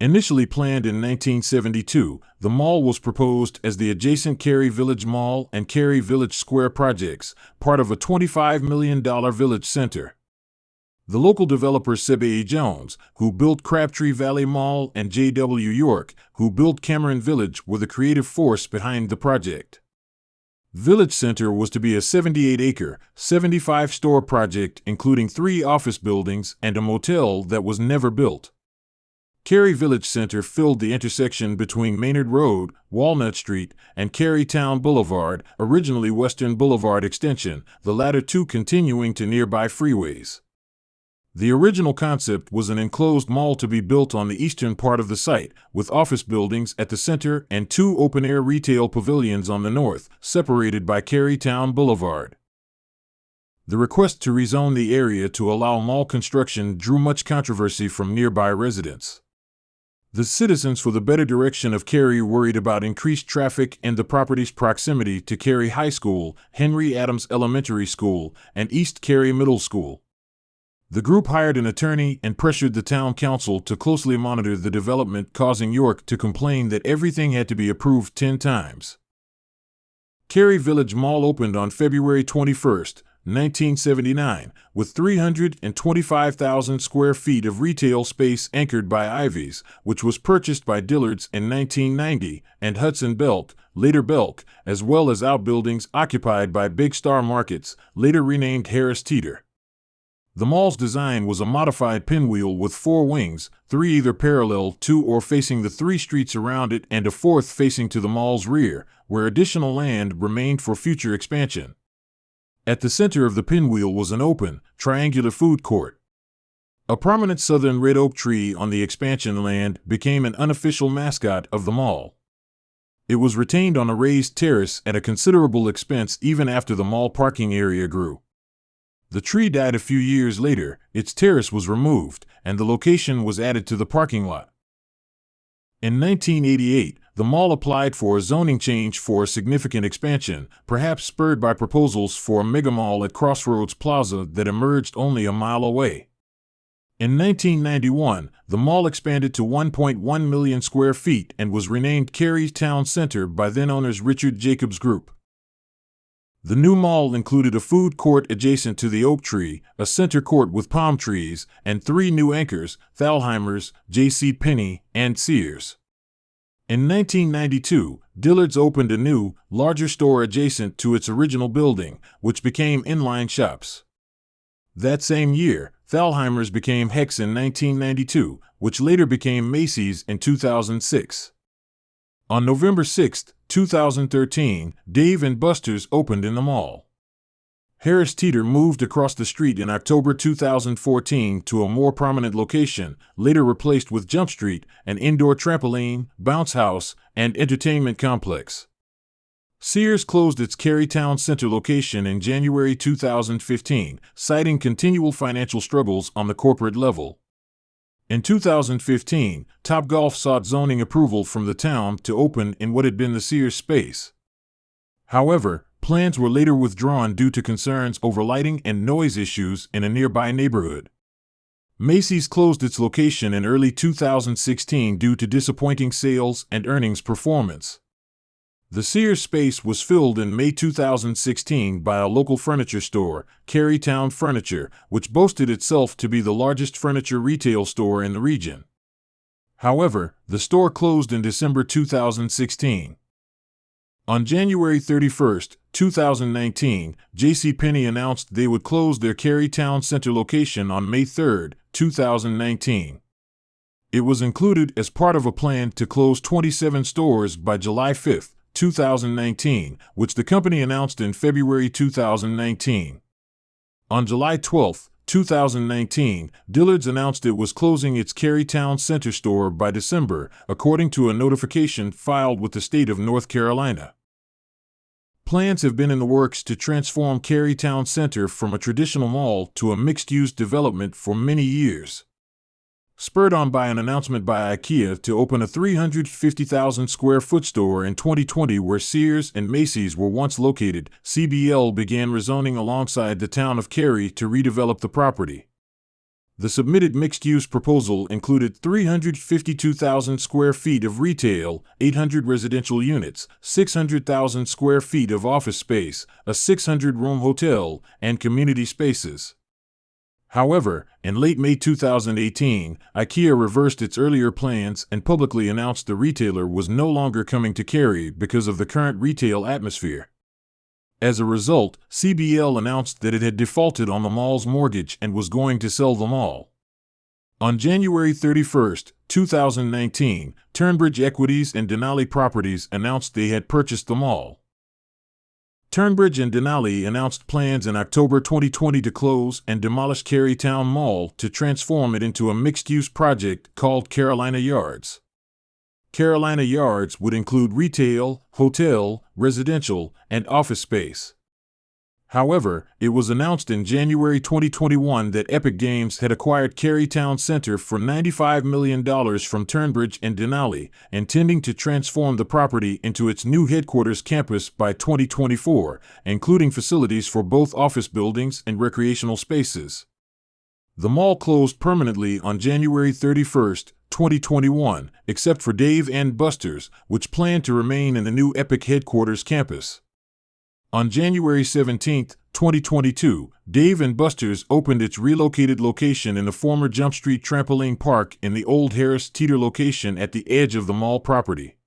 Initially planned in 1972, the mall was proposed as the adjacent Cary Village Mall and Cary Village Square projects, part of a $25 million village center. The local developer C.B. Jones, who built Crabtree Valley Mall, and J.W. York, who built Cameron Village, were the creative force behind the project. Village Center was to be a 78-acre, 75-store project including 3 office buildings and a motel that was never built. Cary Village Center filled the intersection between Maynard Road, Walnut Street, and Cary Towne Boulevard, originally Western Boulevard Extension, the latter two continuing to nearby freeways. The original concept was an enclosed mall to be built on the eastern part of the site, with office buildings at the center and 2 open-air retail pavilions on the north, separated by Cary Towne Boulevard. The request to rezone the area to allow mall construction drew much controversy from nearby residents. The citizens for the better direction of Cary worried about increased traffic and the property's proximity to Cary High School, Henry Adams Elementary School, and East Cary Middle School. The group hired an attorney and pressured the town council to closely monitor the development, causing York to complain that everything had to be approved 10 times. Cary Village Mall opened on February 21, 1979, with 325,000 square feet of retail space anchored by Ivy's, which was purchased by Dillard's in 1990, and Hudson Belk, later Belk, as well as outbuildings occupied by Big Star Markets, later renamed Harris Teeter. The mall's design was a modified pinwheel with 4 wings, 3 either parallel to or facing the 3 streets around it and a 4th facing to the mall's rear, where additional land remained for future expansion. At the center of the pinwheel was an open, triangular food court. A prominent southern red oak tree on the expansion land became an unofficial mascot of the mall. It was retained on a raised terrace at a considerable expense even after the mall parking area grew. The tree died a few years later, its terrace was removed, and the location was added to the parking lot. In 1988, the mall applied for a zoning change for a significant expansion, perhaps spurred by proposals for a megamall at Crossroads Plaza that emerged only a mile away. In 1991, the mall expanded to 1.1 million square feet and was renamed Cary Towne Center by then-owners Richard Jacobs Group. The new mall included a food court adjacent to the oak tree, a center court with palm trees, and 3 new anchors, Thalheimer's, J.C. Penney, and Sears. In 1992, Dillard's opened a new, larger store adjacent to its original building, which became inline shops. That same year, Thalheimer's became Hecht's in 1992, which later became Macy's in 2006. On November 6, 2013, Dave & Buster's opened in the mall. Harris Teeter moved across the street in October 2014 to a more prominent location, later replaced with Jump Street, an indoor trampoline, bounce house, and entertainment complex. Sears closed its Cary Towne Center location in January 2015, citing continual financial struggles on the corporate level. In 2015, Topgolf sought zoning approval from the town to open in what had been the Sears space. However, plans were later withdrawn due to concerns over lighting and noise issues in a nearby neighborhood. Macy's closed its location in early 2016 due to disappointing sales and earnings performance. The Sears space was filled in May 2016 by a local furniture store, Cary Towne Furniture, which boasted itself to be the largest furniture retail store in the region. However, the store closed in December 2016. On January 31, 2019, J.C. Penney announced they would close their Cary Towne Center location on May 3, 2019. It was included as part of a plan to close 27 stores by July 5, 2019, which the company announced in February 2019. On July 12, 2019, Dillard's announced it was closing its Cary Towne Center store by December, according to a notification filed with the state of North Carolina. Plans have been in the works to transform Cary Towne Center from a traditional mall to a mixed-use development for many years. Spurred on by an announcement by IKEA to open a 350,000 square foot store in 2020 where Sears and Macy's were once located, CBL began rezoning alongside the town of Cary to redevelop the property. The submitted mixed-use proposal included 352,000 square feet of retail, 800 residential units, 600,000 square feet of office space, a 600-room hotel, and community spaces. However, in late May 2018, IKEA reversed its earlier plans and publicly announced the retailer was no longer coming to Cary because of the current retail atmosphere. As a result, CBL announced that it had defaulted on the mall's mortgage and was going to sell the mall. On January 31, 2019, Turnbridge Equities and Denali Properties announced they had purchased the mall. Turnbridge and Denali announced plans in October 2020 to close and demolish Cary Towne Mall to transform it into a mixed-use project called Carolina Yards. Carolina Yards would include retail, hotel, residential, and office space. However, it was announced in January 2021 that Epic Games had acquired Cary Towne Center for $95 million from Turnbridge and Denali, intending to transform the property into its new headquarters campus by 2024, including facilities for both office buildings and recreational spaces. The mall closed permanently on January 31, 2021, except for Dave & Buster's, which planned to remain in the new Epic headquarters campus. On January 17, 2022, Dave & Buster's opened its relocated location in the former Jump Street Trampoline Park in the old Harris Teeter location at the edge of the mall property.